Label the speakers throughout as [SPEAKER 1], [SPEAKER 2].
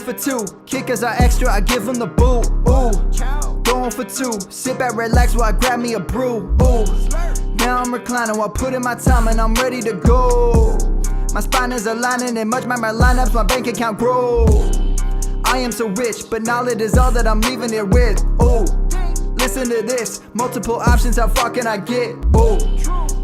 [SPEAKER 1] goes for two. Kickers are extra, I give them the boot. Ooh, going for two. Sit back, relax while I grab me a brew. Ooh, now I'm reclining while putting my time and I'm ready to go. My spine is aligning and much my lineups, my bank account grow. I am so rich, but knowledge is all that I'm leaving it with. Ooh, listen to this. Multiple options, how far can I get? Ooh,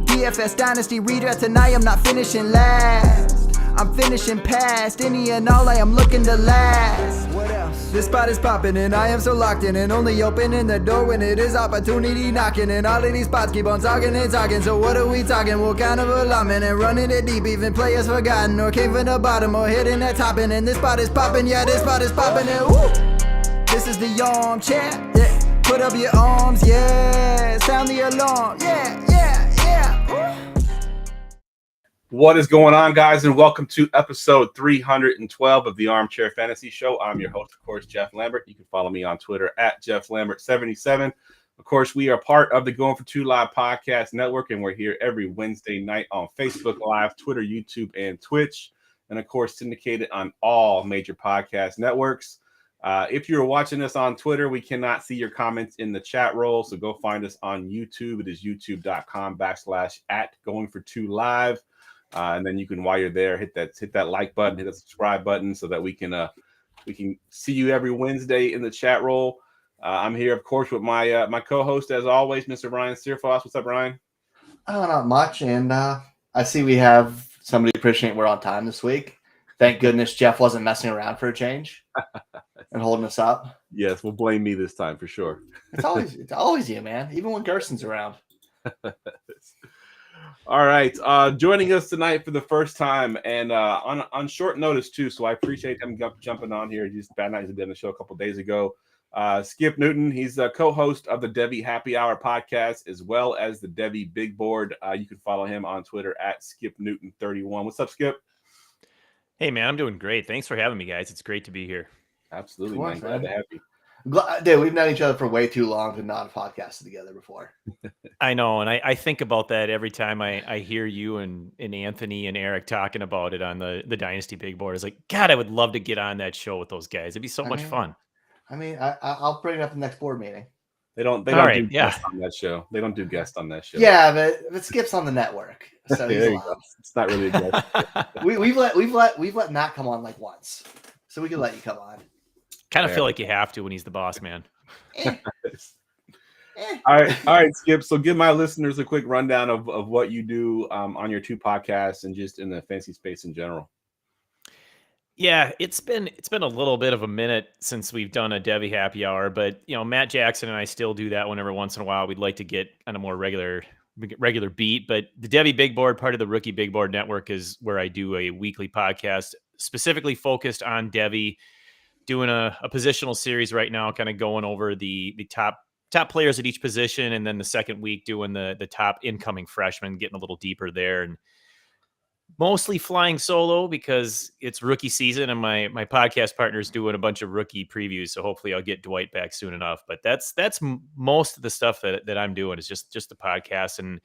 [SPEAKER 1] DFS Dynasty redraft tonight, I'm not finishing last. I'm finishing past any and all, I am looking to last. What else? This spot is popping and I am so locked in and only opening the door when it is opportunity knocking. And all of these spots keep on talking and talking. So what are we talking? What kind of alignment? And running it deep, even players forgotten or came from the bottom or hitting that top end. And this spot is popping, yeah, this spot is popping. And woo, this is the armchair, yeah. Put up your arms, yeah. Sound the alarm, yeah, yeah, yeah. Ooh.
[SPEAKER 2] What is going on, guys, and welcome to episode 312 of the Armchair Fantasy Show. I'm your host, of course, Jeff Lambert. You can follow me on Twitter at JeffLambert77. Of course, we are part of the Going for Two Live podcast network, and we're here every Wednesday night on Facebook Live, Twitter, YouTube, and Twitch, and, of course, syndicated on all major podcast networks. If you're watching us on Twitter, we cannot see your comments in the chat roll, so go find us on YouTube. It is youtube.com/@GoingForTwoLive. And then you can, while you're there, hit that like button, hit that subscribe button, so that we can see you every Wednesday in the chat roll. I'm here, of course, with my my co-host as always, Mr. Ryan Searfoss. What's up, Ryan?
[SPEAKER 3] Not much, and I see we have somebody appreciating we're on time this week. Thank goodness Jeff wasn't messing around for a change and holding us up.
[SPEAKER 2] Yes, we'll blame me this time for sure.
[SPEAKER 3] It's always you, man. Even when Gerson's around.
[SPEAKER 2] All right, joining us tonight for the first time and on short notice too, so I appreciate him jumping on here. He's bad night. He's been on the show a couple days ago. Skip Newton, he's the co-host of the Devy Happy Hour podcast as well as the Devy Big Board. You can follow him on Twitter at SkipNewton31. What's up, Skip?
[SPEAKER 4] Hey man, I'm doing great. Thanks for having me, guys. It's great to be here.
[SPEAKER 2] Absolutely, man. Glad to have you.
[SPEAKER 3] Dude, we've known each other for way too long to not have podcasted together before.
[SPEAKER 4] I know, and I think about that every time I hear you and Anthony and Eric talking about it on the Dynasty Big Board. It's like, God, I would love to get on that show with those guys. It'd be so much fun.
[SPEAKER 3] I mean, I'll bring it up in the next board meeting.
[SPEAKER 2] They don't do guests on that show. They don't do guests on that show.
[SPEAKER 3] Yeah, but Skip's on the network, so he's allowed.
[SPEAKER 2] It's not really a guest.
[SPEAKER 3] We've let Matt come on like once, so we can let you come on.
[SPEAKER 4] Kind of feel like you have to when he's the boss, man.
[SPEAKER 2] All right, Skip. So give my listeners a quick rundown of what you do on your two podcasts and just in the fantasy space in general.
[SPEAKER 4] Yeah, it's been a little bit of a minute since we've done a Devy Happy Hour, but Matt Jackson and I still do that one every once in a while. We'd like to get on a more regular beat, but the Devy Big Board, part of the Rookie Big Board network, is where I do a weekly podcast specifically focused on Devy. Doing a positional series right now, kind of going over the top players at each position, and then the second week doing the top incoming freshmen, getting a little deeper there, and mostly flying solo because it's rookie season, and my podcast partner is doing a bunch of rookie previews, so hopefully I'll get Dwight back soon enough. But that's most of the stuff that I'm doing is just the podcast, and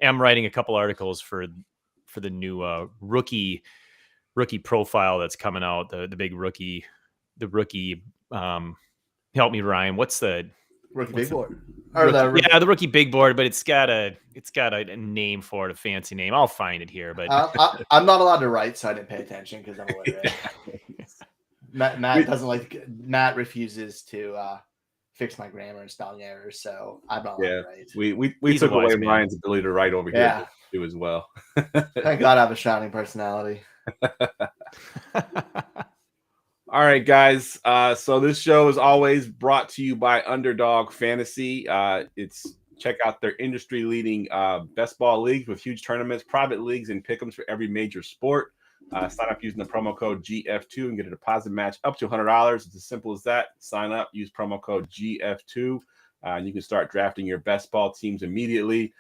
[SPEAKER 4] I'm writing a couple articles for the new rookie profile that's coming out, the big rookie. The rookie, help me, Ryan. What's the
[SPEAKER 3] Rookie Big Board?
[SPEAKER 4] The Rookie Big Board, but it's got a name for it, a fancy name. I'll find it here, but
[SPEAKER 3] I'm not allowed to write, so I didn't pay attention because I'm illiterate. Matt doesn't like. Matt refuses to fix my grammar and spelling errors, so I'm not allowed to write.
[SPEAKER 2] We took away Ryan's ability to write over here too as well.
[SPEAKER 3] Thank God I have a shining personality.
[SPEAKER 2] All right, guys. So this show is always brought to you by Underdog Fantasy. Check out their industry-leading best ball leagues with huge tournaments, private leagues, and pick'ems for every major sport. Sign up using the promo code GF2 and get a deposit match up to $100. It's as simple as that. Sign up, use promo code GF2, and you can start drafting your best ball teams immediately.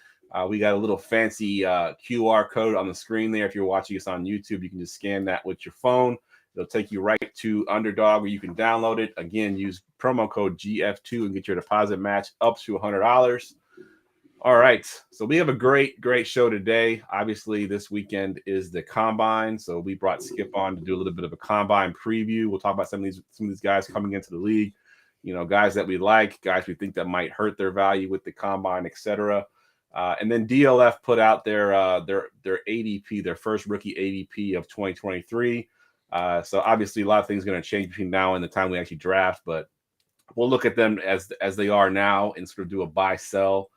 [SPEAKER 2] We got a little fancy QR code on the screen there. If you're watching us on YouTube, you can just scan that with your phone. It'll take you right to Underdog where you can download it. Again, use promo code GF2 and get your deposit match up to $100. All right. So we have a great show today. Obviously, this weekend is the combine. So we brought Skip on to do a little bit of a combine preview. We'll talk about some of these guys coming into the league, guys that we like, guys we think that might hurt their value with the combine, etc. And then DLF put out their ADP, their first rookie ADP of 2023. So obviously a lot of things are going to change between now and the time we actually draft, but we'll look at them as they are now and sort of do a buy sell.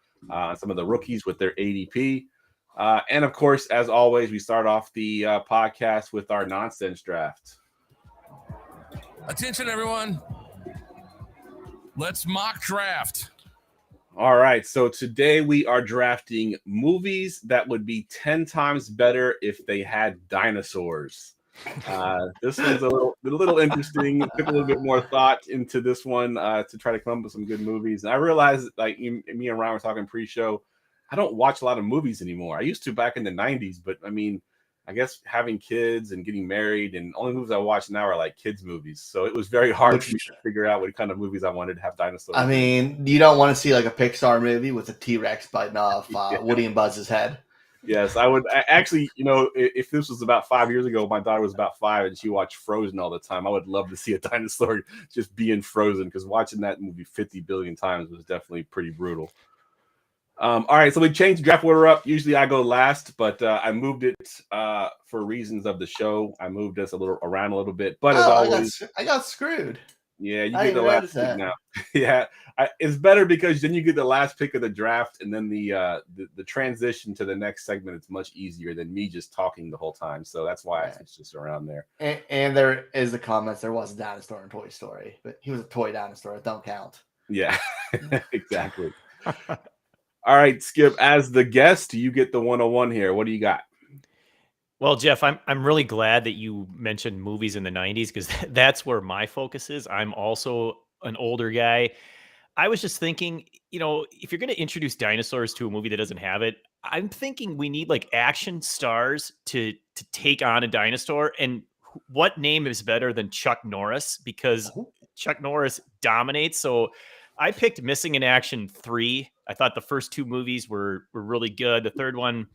[SPEAKER 2] Some of the rookies with their ADP. And of course, as always, we start off the podcast with our nonsense draft.
[SPEAKER 5] Attention, everyone. Let's mock draft.
[SPEAKER 2] All right. So today we are drafting movies that would be 10 times better if they had dinosaurs. This one's a little interesting. Took a little bit more thought into this one to try to come up with some good movies. And I realized, like me and Ryan were talking pre-show, I don't watch a lot of movies anymore. I used to back in the 90s, but I mean, I guess having kids and getting married, and only movies I watch now are like kids movies. So it was very hard for me to figure out what kind of movies I wanted to have dinosaurs.
[SPEAKER 3] I mean, you don't want to see like a Pixar movie with a T-Rex biting off Woody and Buzz's head.
[SPEAKER 2] Yes, I would actually, if this was about 5 years ago, my daughter was about 5 and she watched Frozen all the time. I would love to see a dinosaur just being frozen, because watching that movie 50 billion times was definitely pretty brutal. All right, so we changed the draft order up. Usually I go last, but I moved it for reasons of the show. I moved us around a little bit, but as always,
[SPEAKER 3] I got screwed.
[SPEAKER 2] Yeah, you get the last pick now. Yeah, it's better because then you get the last pick of the draft, and then the transition to the next segment is much easier than me just talking the whole time. So that's why it's just around there.
[SPEAKER 3] And there is the comments. There was a dinosaur in Toy Story, but he was a toy dinosaur. It don't count.
[SPEAKER 2] Yeah, exactly. All right, Skip, as the guest, you get the 101 here. What do you got?
[SPEAKER 4] Well, Jeff, I'm really glad that you mentioned movies in the 90s, because that's where my focus is. I'm also an older guy. I was just thinking, if you're going to introduce dinosaurs to a movie that doesn't have it, I'm thinking we need like action stars to take on a dinosaur. And what name is better than Chuck Norris? Because Chuck Norris dominates. So I picked Missing in Action 3. I thought the first two movies were really good. The third one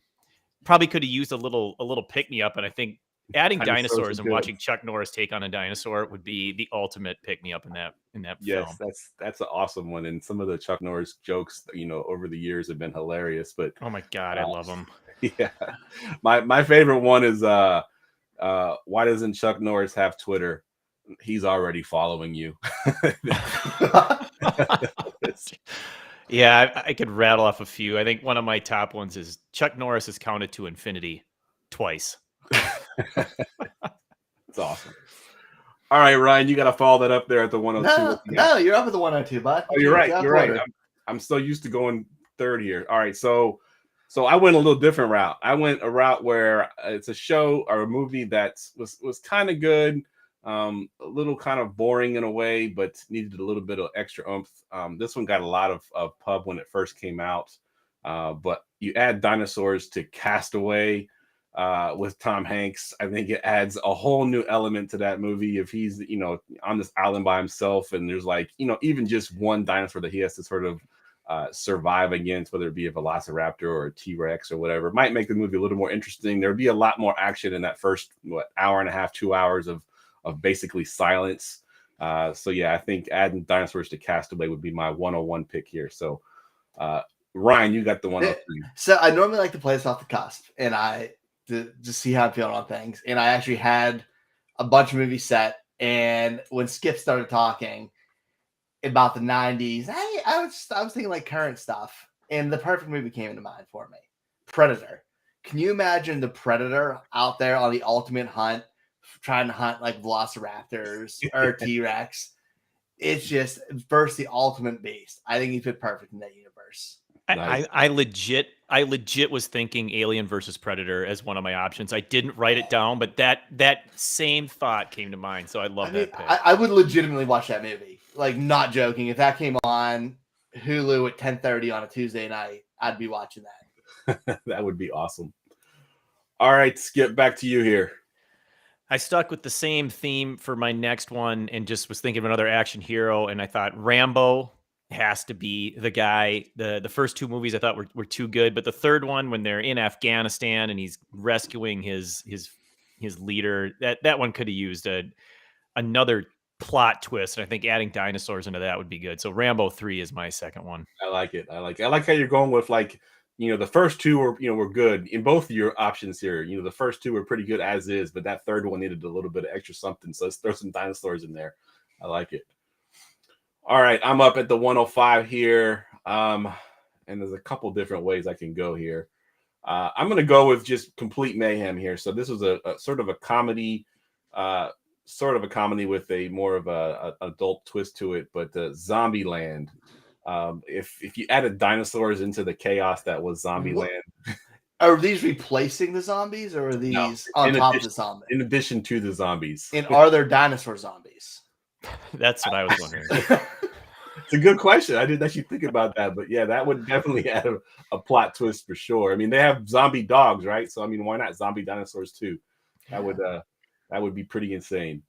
[SPEAKER 4] probably could have used a little pick-me-up, and I think adding dinosaurs and watching Chuck Norris take on a dinosaur would be the ultimate pick-me-up in that
[SPEAKER 2] yes,
[SPEAKER 4] film.
[SPEAKER 2] That's an awesome one, and some of the Chuck Norris jokes, over the years have been hilarious. But
[SPEAKER 4] oh my god, I love them.
[SPEAKER 2] Yeah, my favorite one is why doesn't Chuck Norris have Twitter? He's already following you.
[SPEAKER 4] Yeah, I could rattle off a few. I think one of my top ones is Chuck Norris is counted to infinity twice.
[SPEAKER 2] That's awesome. All right, Ryan, you got to follow that up there at the 102.
[SPEAKER 3] No, you're up at the 102, bud.
[SPEAKER 2] Oh, you're right. You're right. I'm so used to going third here. All right, so I went a little different route. I went a route where it's a show or a movie that was kind of good. A little kind of boring in a way, but needed a little bit of extra oomph. This one got a lot of pub when it first came out, but you add dinosaurs to Castaway with Tom Hanks. I think it adds a whole new element to that movie. If he's on this island by himself, and there's even just one dinosaur that he has to sort of survive against, whether it be a velociraptor or a T-Rex or whatever, it might make the movie a little more interesting. There'd be a lot more action in that first hour and a half, 2 hours of basically silence. So yeah, I think adding dinosaurs to Castaway would be my 101 pick here. So Ryan, you got the 103.
[SPEAKER 3] So I normally like to play this off the cusp, and to see how I'm feeling on things. And I actually had a bunch of movies set, and when Skip started talking about the 90s, I was thinking like current stuff, and the perfect movie came into mind for me. Predator. Can you imagine the Predator out there on the ultimate hunt, trying to hunt like velociraptors or T-Rex? It's just versus the ultimate beast. I think he fit perfect in that universe.
[SPEAKER 4] Nice. I legit was thinking Alien versus Predator as one of my options. I didn't write it down, but that same thought came to mind. So I love that pick.
[SPEAKER 3] I would legitimately watch that movie. Like, not joking. If that came on Hulu at 10:30 on a Tuesday night, I'd be watching that.
[SPEAKER 2] That would be awesome. All right, Skip, back to you here.
[SPEAKER 4] I stuck with the same theme for my next one and just was thinking of another action hero, and I thought Rambo has to be the guy. The first two movies I thought were too good, but the third one, when they're in Afghanistan and he's rescuing his leader, that one could have used another plot twist. And I think adding dinosaurs into that would be good. So Rambo 3 is my second one.
[SPEAKER 2] I like it. I like how you're going with, like, the first two were good in both of your options here. The first two were pretty good as is, but that third one needed a little bit of extra something. So let's throw some dinosaurs in there. I like it. All right, I'm up at the 105 here. And there's a couple different ways I can go here. I'm going to go with just complete mayhem here. So this was a sort of a comedy, with a more of a adult twist to it, but Zombieland. If you added dinosaurs into the chaos that was Zombieland.
[SPEAKER 3] Are these replacing the zombies, or are these on top of the zombies?
[SPEAKER 2] In addition to the zombies.
[SPEAKER 3] And are there dinosaur zombies?
[SPEAKER 4] That's what I was wondering.
[SPEAKER 2] It's a good question. I didn't actually think about that, but yeah, that would definitely add a plot twist for sure. I mean, they have zombie dogs, right? So I mean, why not zombie dinosaurs too? That would be pretty insane.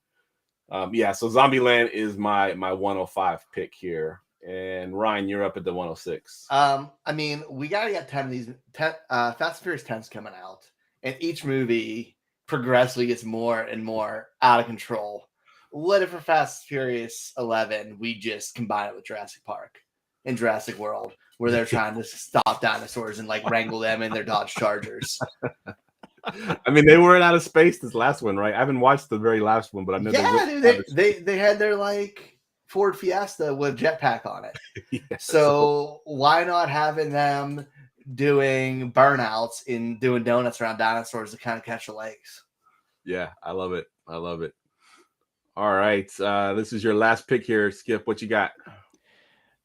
[SPEAKER 2] So Zombieland is my 105 pick here. And Ryan, you're up at the 106.
[SPEAKER 3] I mean, we gotta get 10 of these. Fast and Furious 10's coming out, and each movie progressively gets more and more out of control. What if for Fast and Furious 11 we just combine it with Jurassic Park and Jurassic World, where they're trying to stop dinosaurs and like wrangle them in their Dodge Chargers?
[SPEAKER 2] I mean, they weren't out of space this last one, right? I haven't watched the very last one, but I know
[SPEAKER 3] they had their like Ford Fiesta with jetpack on it.
[SPEAKER 2] Yeah,
[SPEAKER 3] so why not having them doing burnouts and doing donuts around dinosaurs to kind of catch the legs?
[SPEAKER 2] Yeah, I love it. All right. This is your last pick here, Skip. What you got?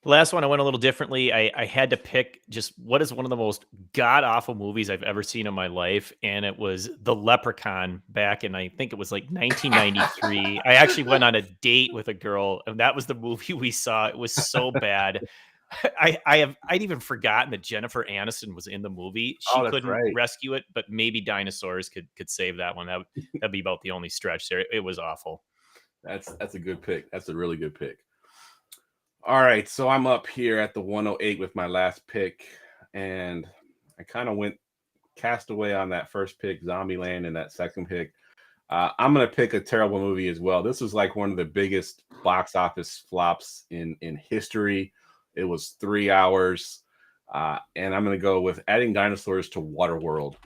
[SPEAKER 4] The last one, I went a little differently. I had to pick just what is one of the most god-awful movies I've ever seen in my life, and it was The Leprechaun back in, I think it was like 1993. I actually went on a date with a girl, and that was the movie we saw. It was so bad. I'd even forgotten that Jennifer Aniston was in the movie. She couldn't rescue it, but maybe dinosaurs could save that one. That'd be about the only stretch there. It was awful.
[SPEAKER 2] That's a good pick. That's a really good pick. All right, so I'm up here at the 108 with my last pick, and I kind of went Castaway on that first pick, Zombieland, and that second pick. I'm going to pick a terrible movie as well. This was like one of the biggest box office flops in history. It was 3 hours, and I'm going to go with adding dinosaurs to Waterworld.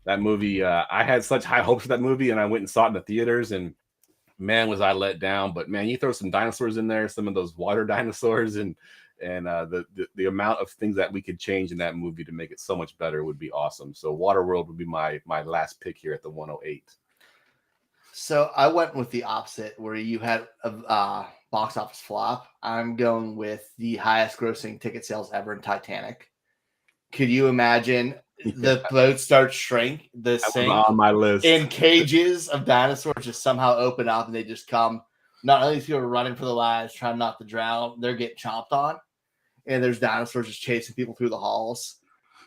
[SPEAKER 2] That movie, I had such high hopes for that movie, and I went and saw it in the theaters, and man, was I let down. But man, you throw some dinosaurs in there, some of those water dinosaurs, and the amount of things that we could change in that movie to make it so much better would be awesome. So Waterworld would be my last pick here at the 108.
[SPEAKER 3] So I went with the opposite, where you had a box office flop. I'm going with the highest grossing ticket sales ever in Titanic. Could you imagine the boat starts shrink, the sink
[SPEAKER 2] on my list,
[SPEAKER 3] and cages of dinosaurs just somehow open up, and they just come. Not only people are running for their lives, trying not to drown, they're getting chomped on, and there's dinosaurs just chasing people through the halls.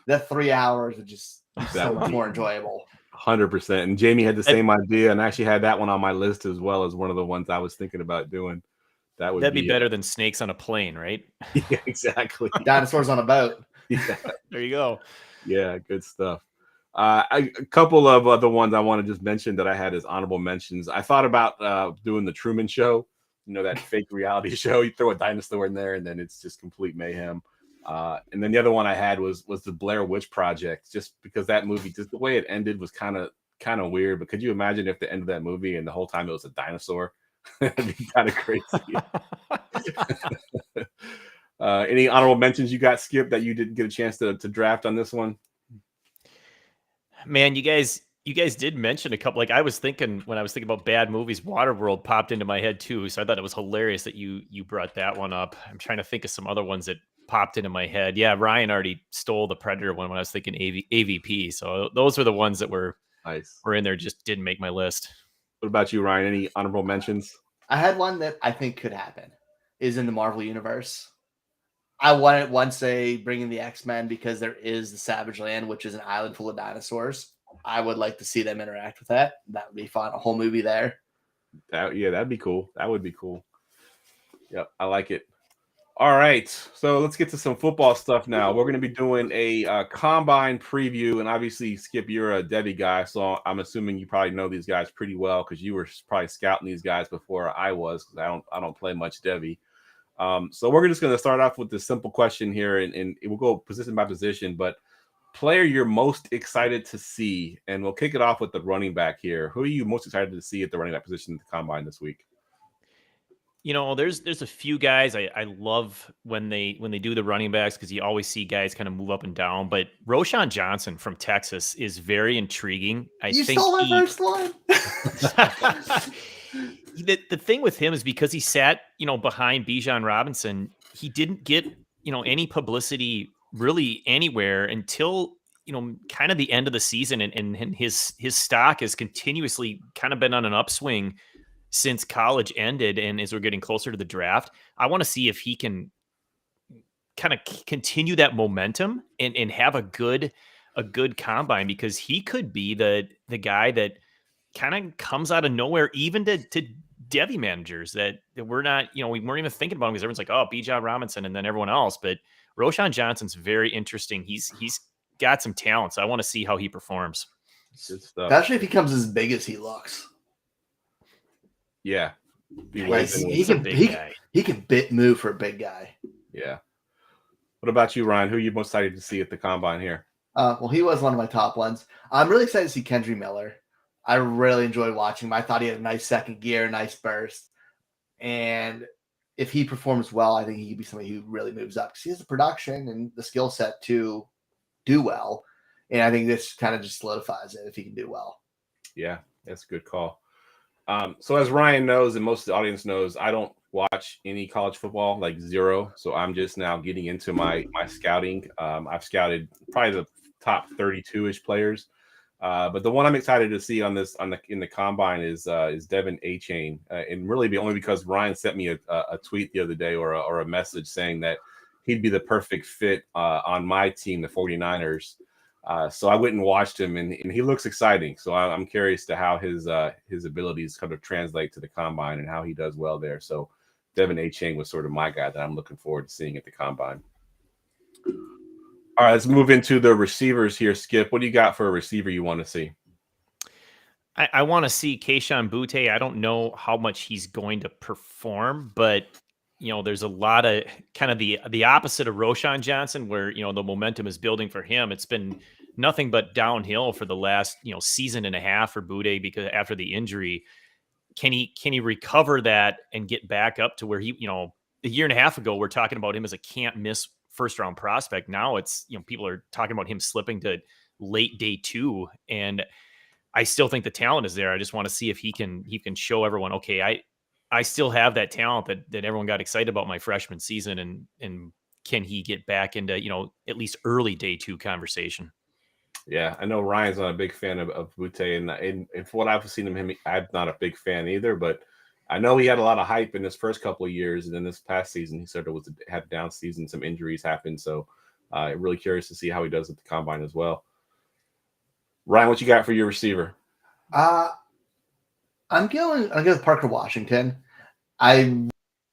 [SPEAKER 3] That 3 hours would just be so much more enjoyable.
[SPEAKER 2] 100%. And Jamie had the same idea, and actually had that one on my list as well as one of the ones I was thinking about doing. That'd
[SPEAKER 4] be better than snakes on a plane, right?
[SPEAKER 2] Yeah, exactly.
[SPEAKER 3] Dinosaurs on a boat.
[SPEAKER 2] Yeah.
[SPEAKER 4] There you go.
[SPEAKER 2] Yeah, good stuff. A couple of other ones I want to just mention that I had as honorable mentions. I thought about doing the Truman Show, that fake reality show. You throw a dinosaur in there, and then it's just complete mayhem. And then the other one I had was the Blair Witch Project, just because that movie, just the way it ended was kind of weird. But could you imagine if the end of that movie and the whole time it was a dinosaur? That'd be kind of crazy. Any honorable mentions you got, Skip, that you didn't get a chance to draft on this one?
[SPEAKER 4] Man, you guys did mention a couple. Like, I was thinking, when I was thinking about bad movies, Waterworld popped into my head too. So I thought it was hilarious that you brought that one up. I'm trying to think of some other ones that popped into my head. Yeah, Ryan already stole the Predator one when I was thinking AVP. So those are the ones that were in there, just didn't make my list.
[SPEAKER 2] What about you, Ryan? Any honorable mentions?
[SPEAKER 3] I had one that I think could happen, is in the Marvel Universe. I wanted once they bring in the X-Men, because there is the Savage Land, which is an island full of dinosaurs. I would like to see them interact with that. That would be fun. A whole movie there.
[SPEAKER 2] That'd be cool. That would be cool. Yep, I like it. All right, so let's get to some football stuff now. We're going to be doing a combine preview, and obviously, Skip, you're a Devy guy, so I'm assuming you probably know these guys pretty well because you were probably scouting these guys before I was, because I don't play much Devy. So we're just going to start off with this simple question here, and we'll go position by position. But player you're most excited to see, and we'll kick it off with the running back here. Who are you most excited to see at the running back position at the combine this week?
[SPEAKER 4] You know, there's a few guys I love when they do the running backs, because you always see guys kind of move up and down. But Roschon Johnson from Texas is very intriguing.
[SPEAKER 3] You stole my first line.
[SPEAKER 4] The thing with him is because he sat, behind Bijan Robinson, he didn't get, any publicity really anywhere until, kind of the end of the season. And his stock has continuously kind of been on an upswing since college ended. And as we're getting closer to the draft, I want to see if he can kind of continue that momentum and have a good combine, because he could be the guy that kind of comes out of nowhere, even to Devy managers that we're not, we weren't even thinking about him, because everyone's like, oh, Bijan Robinson and then everyone else. But Roschon Johnson's very interesting. He's got some talent, so I want to see how he performs.
[SPEAKER 2] Good stuff.
[SPEAKER 3] Especially if he comes as big as he looks.
[SPEAKER 2] Yeah.
[SPEAKER 3] He can move for a big guy.
[SPEAKER 2] Yeah. What about you, Ryan? Who are you most excited to see at the combine here?
[SPEAKER 3] Well, he was one of my top ones. I'm really excited to see Kendry Miller. I really enjoyed watching him. I thought he had a nice second gear, nice burst. And if he performs well, I think he could be somebody who really moves up, because he has the production and the skill set to do well. And I think this kind of just solidifies it if he can do well.
[SPEAKER 2] Yeah, that's a good call. So as Ryan knows, and most of the audience knows, I don't watch any college football, like zero. So I'm just now getting into my scouting. I've scouted probably the top 32-ish players. But the one I'm excited to see in the combine is Devin A-Chain, and really only because Ryan sent me a tweet the other day or a message saying that he'd be the perfect fit on my team, the 49ers. So I went and watched him, and he looks exciting. So I'm curious to how his abilities kind of translate to the combine and how he does well there. So Devin A-Chain was sort of my guy that I'm looking forward to seeing at the combine. All right, let's move into the receivers here. Skip, what do you got for a receiver you want to see?
[SPEAKER 4] I want to see Kayshon Boutte. I don't know how much he's going to perform, but there's a lot of kind of the opposite of Roschon Johnson, where the momentum is building for him. It's been nothing but downhill for the last season and a half for Boutte, because after the injury, can he recover that and get back up to where he a year and a half ago we're talking about him as a can't miss first round prospect. Now it's people are talking about him slipping to late day 2, and I still think the talent is there. I just want to see if he can show everyone, okay, I still have that talent that everyone got excited about my freshman season, and can he get back into at least early day 2 conversation?
[SPEAKER 2] Yeah, I know Ryan's not a big fan of Boutte, and for what I've seen of him, I'm not a big fan either, but I know he had a lot of hype in his first couple of years, and then this past season he sort of had a down season. Some injuries happened, so really curious to see how he does at the combine as well. Ryan, what you got for your receiver?
[SPEAKER 3] I'm going with Parker Washington. I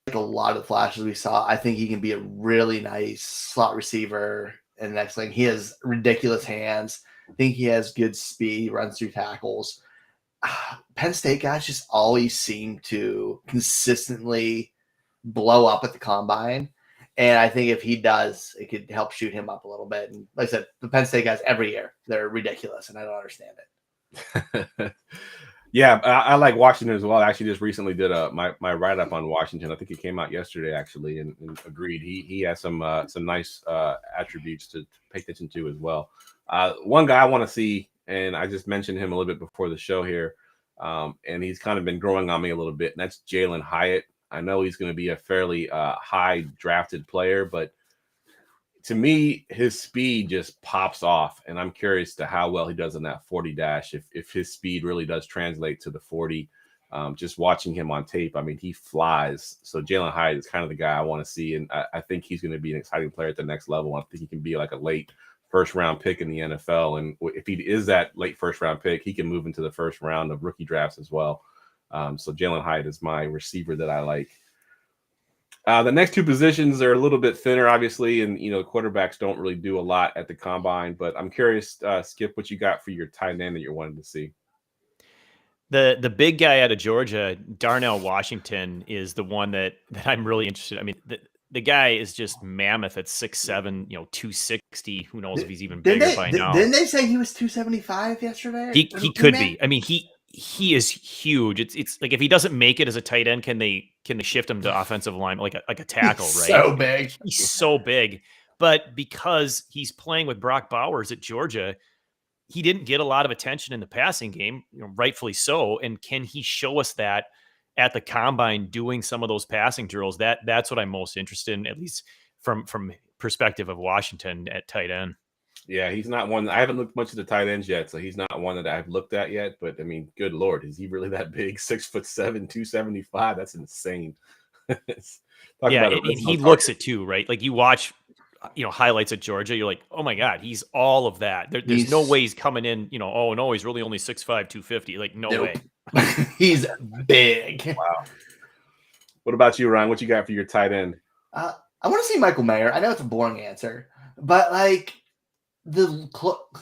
[SPEAKER 3] like a lot of the flashes we saw. I think he can be a really nice slot receiver in the next thing. He has ridiculous hands. I think he has good speed, runs through tackles. Penn State guys just always seem to consistently blow up at the combine. And I think if he does, it could help shoot him up a little bit. And like I said, the Penn State guys every year, they're ridiculous, and I don't understand it.
[SPEAKER 2] Yeah, I like Washington as well. I actually just recently did my write-up on Washington. I think it came out yesterday, actually, and agreed. He has some nice attributes to pay attention to as well. One guy I want to see, and I just mentioned him a little bit before the show here, and he's kind of been growing on me a little bit, and that's Jalen Hyatt. I know he's going to be a fairly high drafted player, but to me, his speed just pops off, and I'm curious to how well he does in that 40 dash. If his speed really does translate to the 40, just watching him on tape, I mean, he flies. So Jalen Hyatt is kind of the guy I want to see, and I think he's going to be an exciting player at the next level. I think he can be like a late first-round pick in the NFL, and if he is that late first-round pick, he can move into the first round of rookie drafts as well. So Jalen Hyatt is my receiver that I like. The next two positions are a little bit thinner, obviously, and quarterbacks don't really do a lot at the combine. But I'm curious, Skip, what you got for your tight end that you're wanting to see.
[SPEAKER 4] The big guy out of Georgia, Darnell Washington, is the one that I'm really interested. I mean, the guy is just mammoth at 6'7", 260. Who knows if he's even bigger by now?
[SPEAKER 3] Didn't they say he was 275 yesterday?
[SPEAKER 4] He could be. I mean, he is huge. It's like if he doesn't make it as a tight end, can they shift him to offensive line like a tackle?
[SPEAKER 3] He's
[SPEAKER 4] right?
[SPEAKER 3] So big.
[SPEAKER 4] He's so big, but because he's playing with Brock Bowers at Georgia, he didn't get a lot of attention in the passing game, rightfully so. And can he show us that at the combine doing some of those passing drills? That's what I'm most interested in, at least from perspective of Washington at tight end.
[SPEAKER 2] Yeah, he's not one. I haven't looked much at the tight ends yet, so he's not one that I've looked at yet. But I mean, good Lord, is he really that big? 6'7", 275. That's insane.
[SPEAKER 4] Yeah, he looks it too, right? Like you watch, highlights at Georgia, you're like, oh my God, he's all of that. There's no way he's coming in, oh no, he's really only 6'5", 250. Like, no way.
[SPEAKER 3] He's big.
[SPEAKER 2] Wow. What about you, Ryan? What you got for your tight end?
[SPEAKER 3] I want to see Michael Mayer. I know it's a boring answer, but like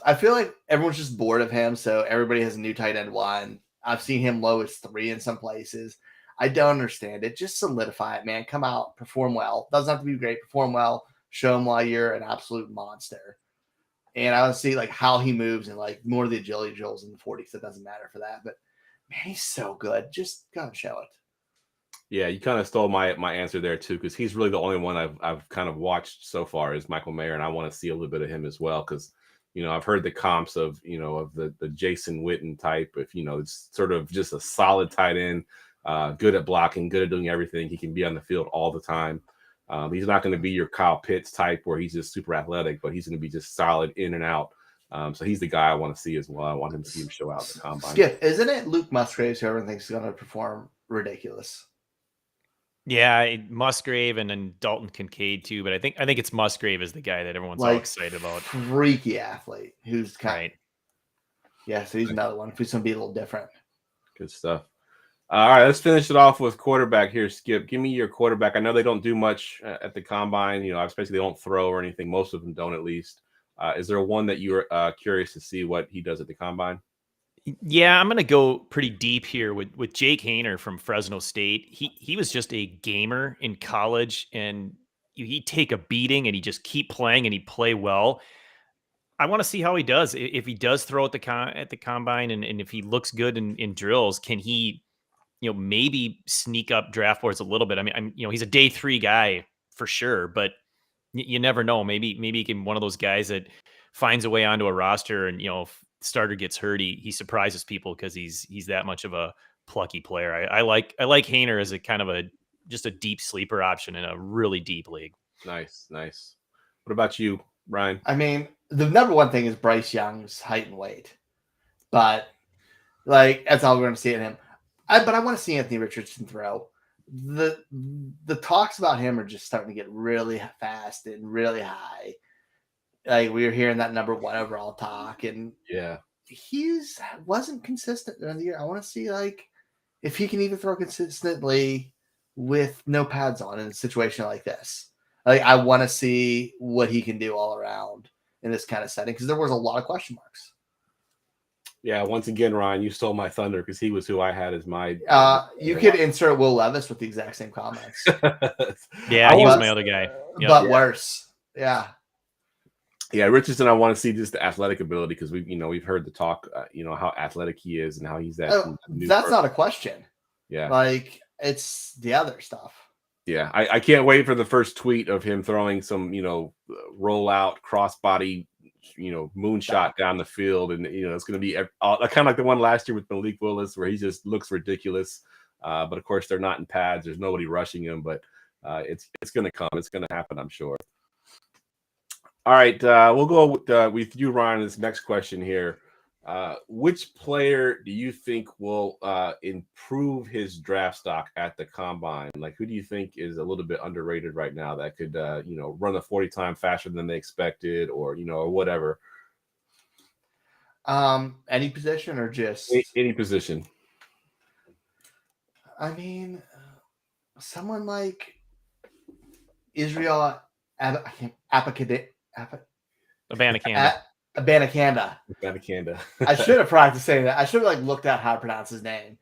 [SPEAKER 3] I feel like everyone's just bored of him, so everybody has a new tight end one. I've seen him low as 3 in some places. I don't understand it. Just solidify it, man. Come out, perform well. Doesn't have to be great. Perform well. Show him why you're an absolute monster. And I want to see like how he moves and like more of the agility drills in the 40s. It doesn't matter for that, but man, he's so good. Just go and show it.
[SPEAKER 2] Yeah, you kind of stole my answer there too, because he's really the only one I've kind of watched so far is Michael Mayer, and I want to see a little bit of him as well, because I've heard the comps of of the Jason Witten type. If it's sort of just a solid tight end, good at blocking, good at doing everything. He can be on the field all the time. He's not going to be your Kyle Pitts type where he's just super athletic, but he's going to be just solid in and out. So he's the guy I want to see as well. I want him to see him show out the combine.
[SPEAKER 3] Skip, isn't it Luke Musgraves who everyone thinks is going to perform ridiculous?
[SPEAKER 4] Yeah, Musgrave and then Dalton Kincaid too, but I think it's Musgrave is the guy that everyone's all excited about.
[SPEAKER 3] Freaky athlete who's
[SPEAKER 4] right.
[SPEAKER 3] Yeah, so he's another one. Who's going to be a little different.
[SPEAKER 2] Good stuff. All right, let's finish it off with quarterback here, Skip. Give me your quarterback. I know they don't do much at the combine. Especially they don't throw or anything. Most of them don't, at least. Is there one that you're curious to see what he does at the combine?
[SPEAKER 4] Yeah, I'm going to go pretty deep here with Jake Haener from Fresno State. He was just a gamer in college, and he'd take a beating and he just keep playing and he'd play well. I want to see how he does. If he does throw at the combine and if he looks good in drills, can he maybe sneak up draft boards a little bit? I mean, he's a day 3 guy for sure, but you never know. Maybe he can one of those guys that finds a way onto a roster, and if starter gets hurt, he surprises people because he's that much of a plucky player. I like Haener as a kind of just a deep sleeper option in a really deep league.
[SPEAKER 2] Nice. What about you, Ryan?
[SPEAKER 3] I mean, the number one thing is Bryce Young's height and weight, but like that's all we're going to see in him. But I want to see Anthony Richardson throw. The talks about him are just starting to get really fast and really high. Like we were hearing that number 1 overall talk, and
[SPEAKER 2] yeah,
[SPEAKER 3] wasn't consistent during the year. I want to see like if he can even throw consistently with no pads on in a situation like this. Like I want to see what he can do all around in this kind of setting, because there was a lot of question marks.
[SPEAKER 2] Yeah, once again, Ryan, you stole my thunder because he was who I had as my.
[SPEAKER 3] You could insert Will Levis with the exact same comments.
[SPEAKER 4] Yeah, he was my other guy,
[SPEAKER 3] but worse. Yeah.
[SPEAKER 2] Yeah, Richardson, I want to see just the athletic ability, because we've heard the talk, how athletic he is and how he's that.
[SPEAKER 3] That's not a question.
[SPEAKER 2] Yeah,
[SPEAKER 3] like it's the other stuff.
[SPEAKER 2] Yeah, I can't wait for the first tweet of him throwing some, rollout crossbody, moonshot down the field, and it's going to be kind of like the one last year with Malik Willis, where he just looks ridiculous. But of course, they're not in pads. There's nobody rushing him, but it's going to come. It's going to happen, I'm sure. All right, we'll go with you, Ryan. This next question here: which player do you think will improve his draft stock at the combine? Like, who do you think is a little bit underrated right now that could, run the 40 time faster than they expected, or or whatever?
[SPEAKER 3] Any position or just
[SPEAKER 2] any position?
[SPEAKER 3] I mean, someone like Israel Abanikanda.
[SPEAKER 2] Abanikanda.
[SPEAKER 3] I should have practiced saying that. I should have looked at how to pronounce his name.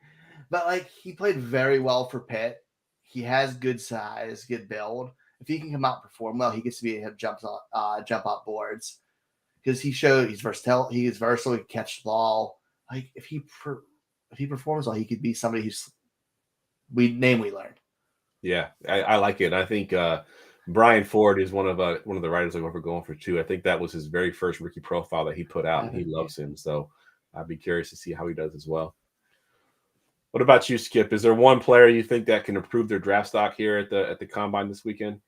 [SPEAKER 3] But he played very well for Pitt. He has good size, good build. If he can come out and perform well, he gets to be jump up boards because he showed he's versatile. He is versatile. He can catch the ball. If he performs well, he could be somebody who's we learned.
[SPEAKER 2] Yeah, I like it. I think Brian Ford is one of the writers we're going for too. I think that was his very first rookie profile that he put out, and he loves him. So I'd be curious to see how he does as well. What about you, Skip? Is there one player you think that can improve their draft stock here at the combine this weekend?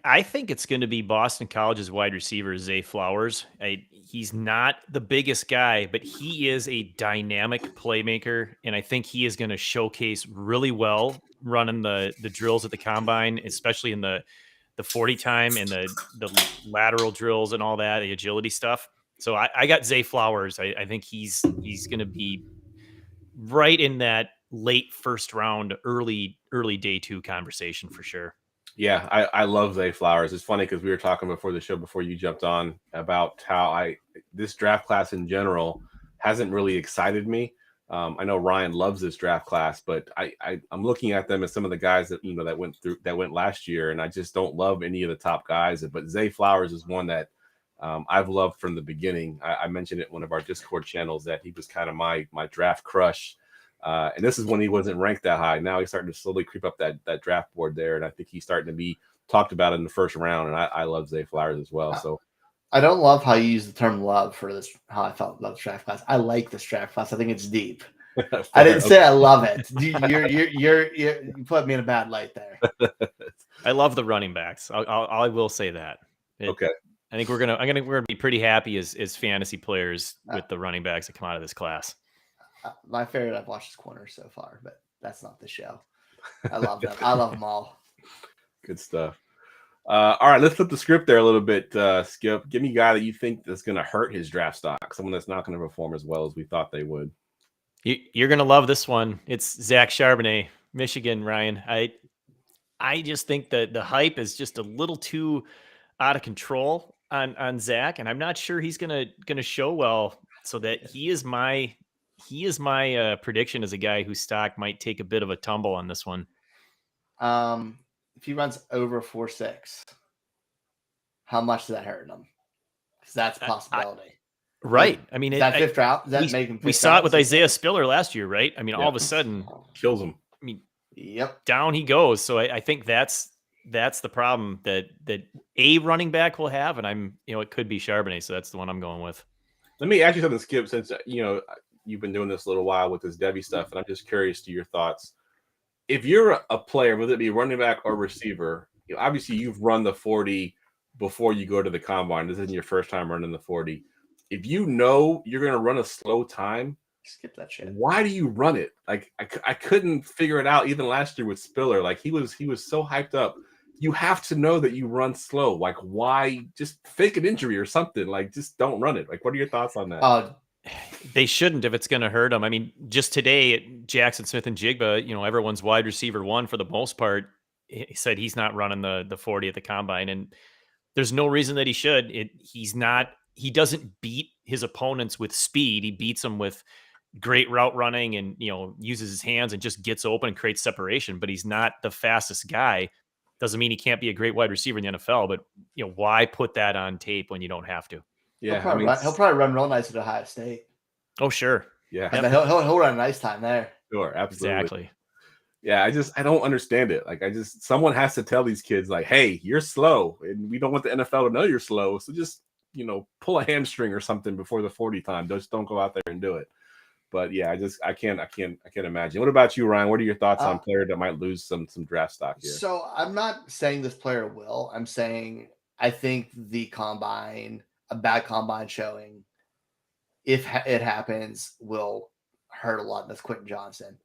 [SPEAKER 4] I think it's going to be Boston College's wide receiver, Zay Flowers. He's not the biggest guy, but he is a dynamic playmaker, and I think he is going to showcase really well running the drills at the combine, especially in the 40 time and the lateral drills and all that, the agility stuff. So I got Zay Flowers. I think he's going to be right in that late first round, early day 2 conversation for sure.
[SPEAKER 2] Yeah, I love Zay Flowers. It's funny because we were talking before the show, before you jumped on, about how this draft class in general hasn't really excited me. I know Ryan loves this draft class, but I'm looking at them as some of the guys that that went last year, and I just don't love any of the top guys. But Zay Flowers is one that I've loved from the beginning. I mentioned it in one of our Discord channels that he was kind of my draft crush. And this is when he wasn't ranked that high. Now he's starting to slowly creep up that draft board there. And I think he's starting to be talked about in the first round. And I love Zay Flowers as well. So
[SPEAKER 3] I don't love how you use the term love for this, how I felt about this draft class. I like this draft class. I think it's deep. I didn't say I love it. You put me in a bad light there.
[SPEAKER 4] I love the running backs. I will say that.
[SPEAKER 2] Okay.
[SPEAKER 4] I think we're gonna be pretty happy as fantasy players with the running backs that come out of this class.
[SPEAKER 3] My favorite I've watched is corner so far, but that's not the show. I love them. I love them all.
[SPEAKER 2] Good stuff. All right, let's flip the script there a little bit, Skip. Give me a guy that you think that's going to hurt his draft stock, someone that's not going to perform as well as we thought they would.
[SPEAKER 4] You're going to love this one. It's Zach Charbonnet, Michigan, Ryan. I just think that the hype is just a little too out of control on Zach, and I'm not sure he's going to show well. So that he is my prediction as a guy whose stock might take a bit of a tumble on this one.
[SPEAKER 3] If he runs over 4.6, how much does that hurt him? Because that's a possibility.
[SPEAKER 4] Right. I mean,
[SPEAKER 3] that fifth round, does that make him?
[SPEAKER 4] We saw it with Isaiah Spiller last year, right? I mean, all of a sudden
[SPEAKER 2] kills him.
[SPEAKER 4] I mean,
[SPEAKER 3] yep,
[SPEAKER 4] down he goes. So I think that's the problem that a running back will have, and it could be Charbonnet. So that's the one I'm going with. Let
[SPEAKER 2] me ask you something, Skip, since you've been doing this a little while with this Devy stuff, and I'm just curious to your thoughts. If you're a player, whether it be running back or receiver, obviously you've run the 40 before you go to the combine. This isn't your first time running the 40. If you know you're going to run a slow time,
[SPEAKER 3] skip that shit.
[SPEAKER 2] Why do you run it? Like I couldn't figure it out even last year with Spiller. Like he was so hyped up. You have to know that you run slow. Like why just fake an injury or something? Like just don't run it. Like what are your thoughts on that?
[SPEAKER 4] They shouldn't if it's going to hurt them. I mean, just today, Jackson Smith and Jigba, everyone's wide receiver one for the most part, he said he's not running the 40 at the combine, and there's no reason that he should. He doesn't beat his opponents with speed. He beats them with great route running and, uses his hands and just gets open and creates separation, but he's not the fastest guy. Doesn't mean he can't be a great wide receiver in the NFL, but why put that on tape when you don't have to?
[SPEAKER 3] Yeah, he'll probably run real nice at Ohio State.
[SPEAKER 4] Oh, sure.
[SPEAKER 2] Yeah.
[SPEAKER 3] I mean, he'll run a nice time there.
[SPEAKER 2] Sure, absolutely.
[SPEAKER 4] Exactly.
[SPEAKER 2] Yeah, I don't understand it. Like someone has to tell these kids like, hey, you're slow and we don't want the NFL to know you're slow. So just, pull a hamstring or something before the 40 time. Just don't go out there and do it. But yeah, I can't imagine. What about you, Ryan? What are your thoughts on player that might lose some draft stock here?
[SPEAKER 3] So I'm not saying this player will. I'm saying I think a bad combine showing, if it happens, will hurt a lot. That's Quentin Johnson.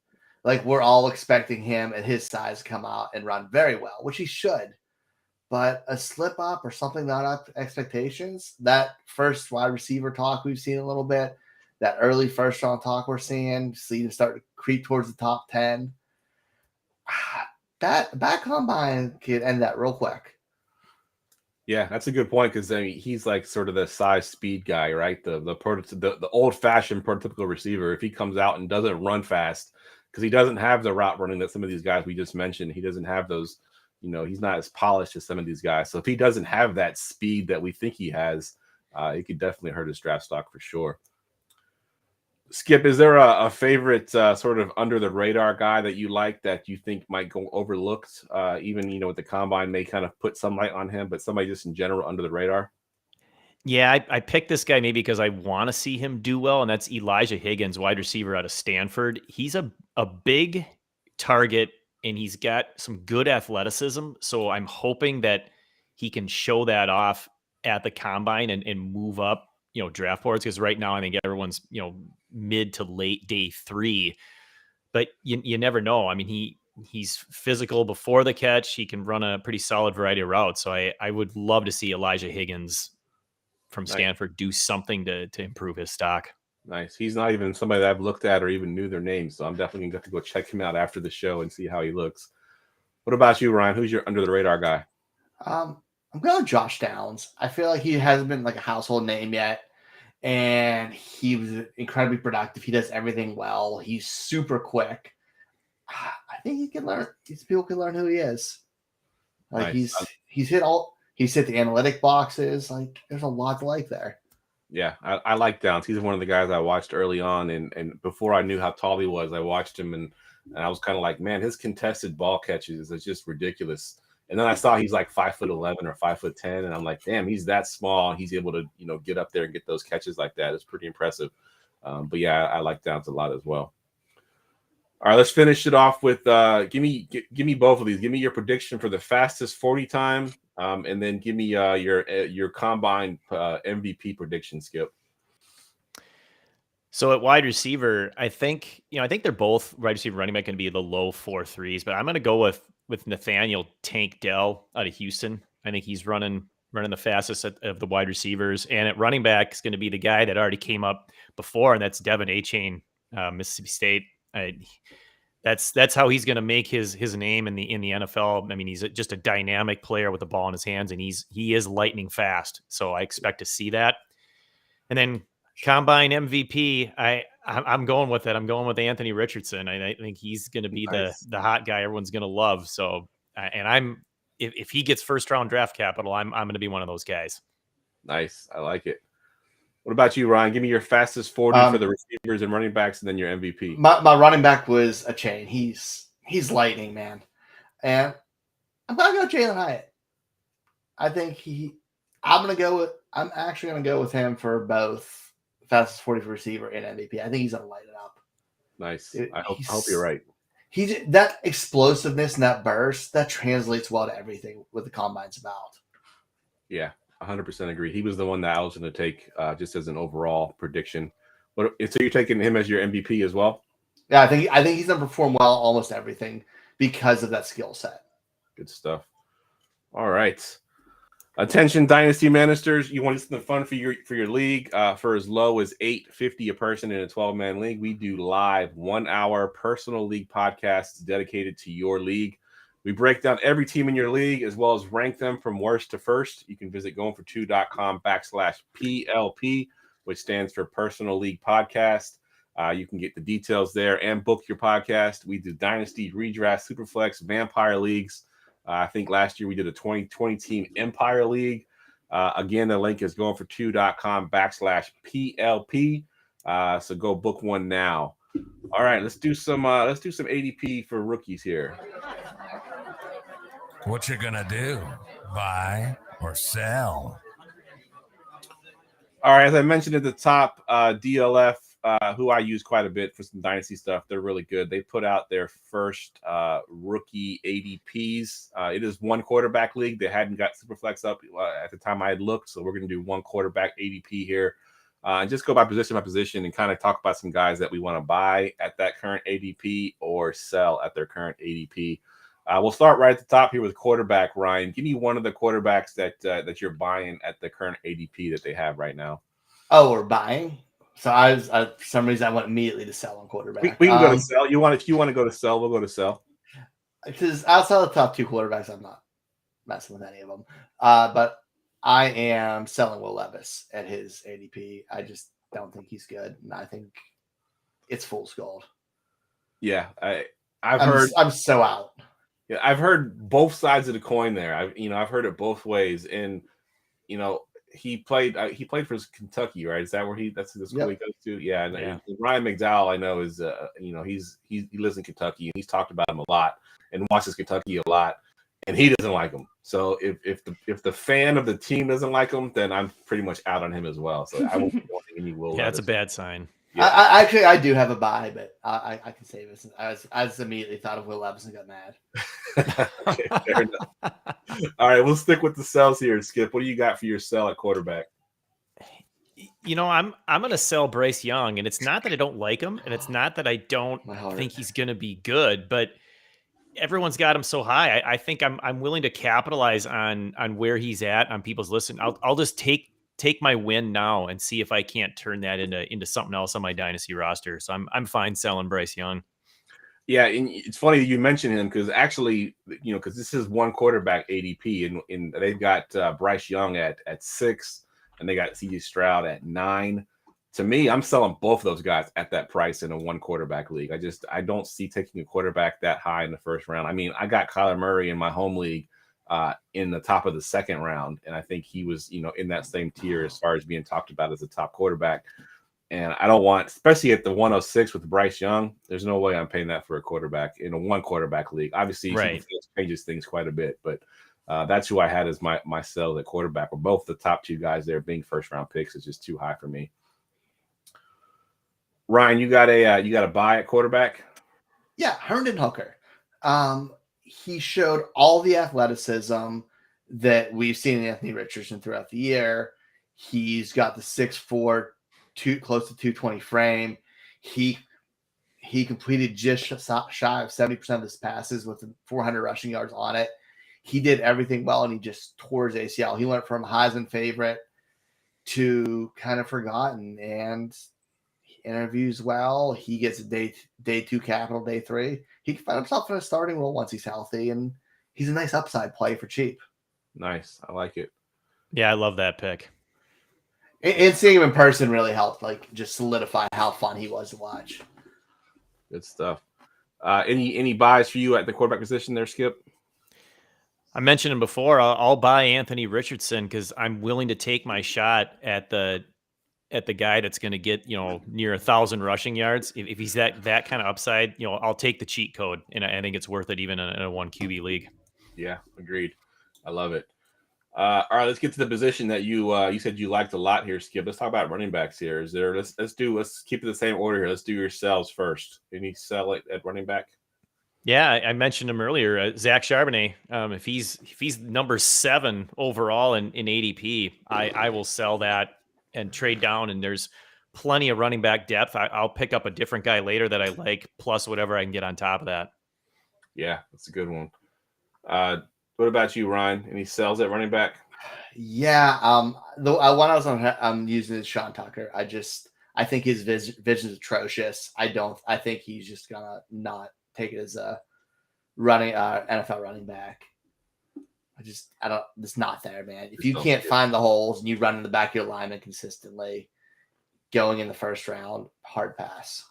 [SPEAKER 3] Like we're all expecting him at his size to come out and run very well, which he should. But a slip up or something not up to expectations, that first wide receiver talk we've seen a little bit, that early first round talk we're seeing, see him start to creep towards the top 10. that combine could end that real quick.
[SPEAKER 2] Yeah, that's a good point because I mean he's like sort of the size speed guy, right? The old fashioned prototypical receiver. If he comes out and doesn't run fast, because he doesn't have the route running that some of these guys we just mentioned, he doesn't have those. He's not as polished as some of these guys. So if he doesn't have that speed that we think he has, it could definitely hurt his draft stock for sure. Skip, is there a favorite sort of under the radar guy that you like that you think might go overlooked? Even with the combine may kind of put some light on him, but somebody just in general under the radar.
[SPEAKER 4] Yeah, I picked this guy maybe because I want to see him do well, and that's Elijah Higgins, wide receiver out of Stanford. He's a big target, and he's got some good athleticism. So I'm hoping that he can show that off at the combine and move up, draft boards. Because right now I think everyone's, mid to late day 3, but you never know. I mean, he's physical before the catch. He can run a pretty solid variety of routes. So I would love to see Elijah Higgins from Stanford do something to improve his stock.
[SPEAKER 2] Nice. He's not even somebody that I've looked at or even knew their name. So I'm definitely going to have to go check him out after the show and see how he looks. What about you, Ryan? Who's your under the radar guy?
[SPEAKER 3] I'm going Josh Downs. I feel like he hasn't been like a household name yet. And he was incredibly productive. He does everything well. He's super quick. I think he can learn. These people can learn who he is. Like
[SPEAKER 2] nice.
[SPEAKER 3] He's hit the analytic boxes. Like there's a lot to like there.
[SPEAKER 2] Yeah, I like Downs. He's one of the guys I watched early on, and before I knew how tall he was, I watched him and I was kind of like, man, his contested ball catches is just ridiculous. And then I saw he's like 5'11" or 5'10", and I'm like, damn, he's that small. He's able to, get up there and get those catches like that. It's pretty impressive. But yeah, I like Downs a lot as well. All right, let's finish it off with give me both of these. Give me your prediction for the fastest 40 time, and then give me your combine MVP prediction, Skip.
[SPEAKER 4] So at wide receiver, I think they're both wide receiver running back going to be the low 4.3s, but I'm going to go with Nathaniel Tank Dell out of Houston. I think he's running the fastest of the wide receivers. And at running back is going to be the guy that already came up before, and that's Devin Achane, Mississippi State. That's how he's going to make his name in the NFL. I mean, he's just a dynamic player with the ball in his hands, and he is lightning fast. So I expect to see that. And then combine MVP, I'm going with it. I'm going with Anthony Richardson. I think he's going to be nice. the hot guy everyone's going to love. So, and if he gets first round draft capital, I'm going to be one of those guys.
[SPEAKER 2] Nice. I like it. What about you, Ryan? Give me your fastest 40 for the receivers and running backs, and then your MVP.
[SPEAKER 3] My running back was Achane. He's lightning, man. And I'm going to go Jalen Hyatt. I think I'm actually going to go with him for both fastest 40 for receiver and MVP. I think he's going to light it up.
[SPEAKER 2] Nice. I hope you're right.
[SPEAKER 3] He's that explosiveness and that burst that translates well to everything what the combine's about.
[SPEAKER 2] Yeah, 100% agree. He was the one that I was going to take just as an overall prediction. So you're taking him as your MVP as well?
[SPEAKER 3] Yeah, I think he's going to perform well almost everything because of that skill set.
[SPEAKER 2] Good stuff. All right. Attention, Dynasty Ministers. You want something fun for your league? For as low as $8.50 a person in a 12-man league, we do live 1-hour personal league podcasts dedicated to your league. We break down every team in your league as well as rank them from worst to first. You can visit goingfor2.com/PLP, which stands for Personal League Podcast. You can get the details there and book your podcast. We do Dynasty, Redraft, Superflex, Vampire Leagues. I think last year we did a 20 team Empire League. Again, the link is goingfor2.com/PLP. So go book one now. All right, let's do some ADP for rookies here.
[SPEAKER 5] What you gonna do? Buy or sell?
[SPEAKER 2] All right, as I mentioned at the top, DLF, who I use quite a bit for some Dynasty stuff, they're really good. They put out their first rookie ADPs. It is one quarterback league. They hadn't got Superflex up at the time I had looked, so we're going to do one quarterback ADP here. And just go by position and kind of talk about some guys that we want to buy at that current ADP or sell at their current ADP. We'll start right at the top here with quarterback. Ryan, give me one of the quarterbacks that you're buying at the current ADP that they have right now.
[SPEAKER 3] Oh, we're buying? So for some reason I went immediately to sell on quarterback.
[SPEAKER 2] We can go to sell. If you want to go to sell, we'll go to sell.
[SPEAKER 3] Because outside of the top 2 quarterbacks, I'm not messing with any of them. But I am selling Will Levis at his ADP. I just don't think he's good, and I think it's fool's gold.
[SPEAKER 2] Yeah, I'm
[SPEAKER 3] so out.
[SPEAKER 2] Yeah, I've heard both sides of the coin there. I've heard it both ways, and he played for Kentucky, right? Is that where that's the school he goes to? Yeah, and Ryan McDowell, I know, is he lives in Kentucky, and he's talked about him a lot and watches Kentucky a lot, and he doesn't like him. So if the fan of the team doesn't like him, then I'm pretty much out on him as well. So I won't be wanting any Will.
[SPEAKER 4] Yeah, that's a bad sign.
[SPEAKER 3] Yeah. I do have a buy, but I can save it. I just immediately thought of Will Levis and got mad.
[SPEAKER 2] Okay, fair enough. All right, we'll stick with the sells here. Skip, what do you got for your sell at quarterback?
[SPEAKER 4] I'm going to sell Bryce Young, and it's not that I don't like him, and it's not that I don't think he's going to be good, but everyone's got him so high. I think I'm willing to capitalize on where he's at on people's list. I'll just take my win now and see if I can't turn that into something else on my dynasty roster. So I'm fine selling Bryce Young.
[SPEAKER 2] Yeah, and it's funny you mentioned him because actually, because this is one quarterback ADP, and they've got Bryce Young at 6, and they got CJ Stroud at 9. To me, I'm selling both of those guys at that price in a one quarterback league. I don't see taking a quarterback that high in the first round. I mean, I got Kyler Murray in my home league in the top of the second round, and I think he was, in that same tier as far as being talked about as a top quarterback. And I don't want, especially at the 106 with Bryce Young, there's no way I'm paying that for a quarterback in a one quarterback league. Obviously,
[SPEAKER 4] right.
[SPEAKER 2] Changes things quite a bit, but that's who I had as my sell at quarterback. Or both the top 2 guys there being first round picks is just too high for me. Ryan, you got a buy at quarterback?
[SPEAKER 3] Yeah, Herndon Hooker. He showed all the athleticism that we've seen in Anthony Richardson throughout the year. He's got the 6'4", close to 220 frame. He completed just shy of 70% of his passes with 400 rushing yards on it. He did everything well, and he just tore his ACL. He went from Heisman favorite to kind of forgotten, and interviews well. He gets a day 2 capital, day 3. He can find himself in a starting role once he's healthy, and he's a nice upside play for cheap.
[SPEAKER 2] Nice. I like it.
[SPEAKER 4] Yeah, I love that pick.
[SPEAKER 3] And seeing him in person really helped, just solidify how fun he was to watch.
[SPEAKER 2] Good stuff. Any buys for you at the quarterback position there, Skip?
[SPEAKER 4] I mentioned him before. I'll buy Anthony Richardson because I'm willing to take my shot at the guy that's going to get near 1,000 rushing yards. If he's that kind of upside, I'll take the cheat code, and I think it's worth it even in a 1 QB league.
[SPEAKER 2] Yeah, agreed. I love it. All right, let's get to the position that you said you liked a lot here, Skip. Let's talk about running backs here. Let's keep it the same order here. Let's do your sells first. Any sell at running back?
[SPEAKER 4] Yeah, I mentioned him earlier, Zach Charbonnet. If he's number 7 overall in ADP, I will sell that and trade down. And there's plenty of running back depth. I'll pick up a different guy later that I like, plus whatever I can get on top of that.
[SPEAKER 2] Yeah, that's a good one. What about you, Ryan? Any sells at running back?
[SPEAKER 3] Yeah, the one I'm using is Sean Tucker. I think his vision is atrocious. I think he's just gonna not take it as a running NFL running back. It's not there, man. If you can't find the holes and you run in the back of your lineman consistently, going in the first round, hard pass.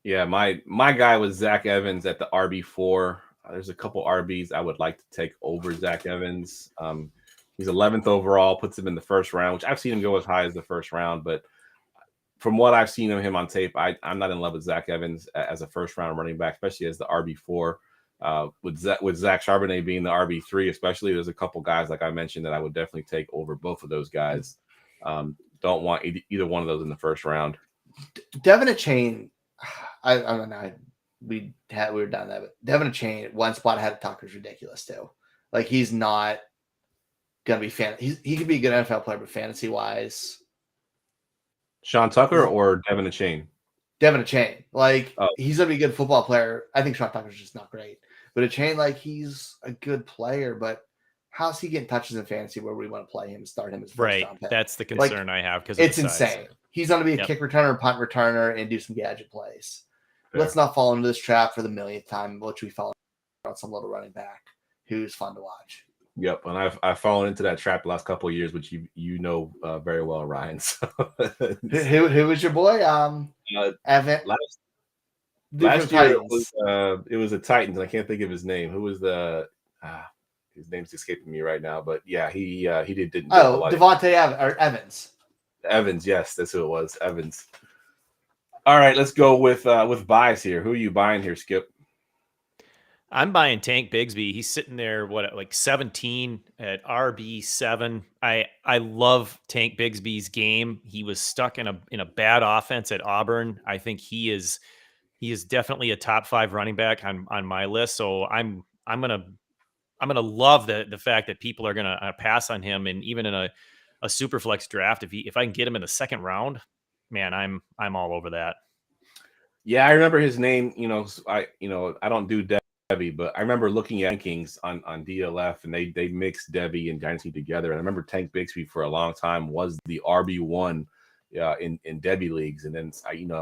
[SPEAKER 2] Yeah, my guy was Zach Evans at the RB4. There's a couple RBs I would like to take over Zach Evans. He's 11th overall, puts him in the first round, which I've seen him go as high as the first round. But from what I've seen of him on tape, I'm not in love with Zach Evans as a first round running back, especially as the RB4. With Zach Charbonnet being the RB3, especially, there's a couple guys like I mentioned that I would definitely take over both of those guys. Don't want either one of those in the first round.
[SPEAKER 3] Devin Achane, I don't know. We were done that, but Devin Achane, one spot ahead of Tucker is ridiculous too. He's not gonna be he could be a good NFL player, but fantasy wise,
[SPEAKER 2] Sean Tucker or Devin Achane?
[SPEAKER 3] Devin Achane, he's gonna be a good football player. I think Sean Tucker's just not great, but Achane, he's a good player, but how's he getting touches in fantasy where we want to play him and start him as first round pick?
[SPEAKER 4] That's the concern I have because
[SPEAKER 3] it's insane. He's gonna be a kick returner, punt returner, and do some gadget plays. Fair. Let's not fall into this trap for the millionth time, which we fall. on some little running back who's fun to watch.
[SPEAKER 2] Yep, and I've fallen into that trap the last couple of years, which you know very well, Ryan. So
[SPEAKER 3] Who was your boy? Evan.
[SPEAKER 2] Last year it was a Titans. I can't think of his name. Who was the his name's escaping me right now, but yeah, he didn't.
[SPEAKER 3] Devontae Evans.
[SPEAKER 2] Evans, yes, that's who it was. Evans. All right, let's go with buys here. Who are you buying here, Skip?
[SPEAKER 4] I'm buying Tank Bigsby. He's sitting there, like 17 at RB7. I love Tank Bigsby's game. He was stuck in a bad offense at Auburn. I think he is definitely a top 5 running back on my list. So I'm gonna love the fact that people are gonna pass on him, and even in a super flex draft, if I can get him in the second round, man, I'm all over that.
[SPEAKER 2] Yeah, I remember his name. I don't do Devy, but I remember looking at rankings on DLF, and they mixed Devy and Dynasty together. And I remember Tank Bigsby for a long time was the RB1 in Devy leagues. And then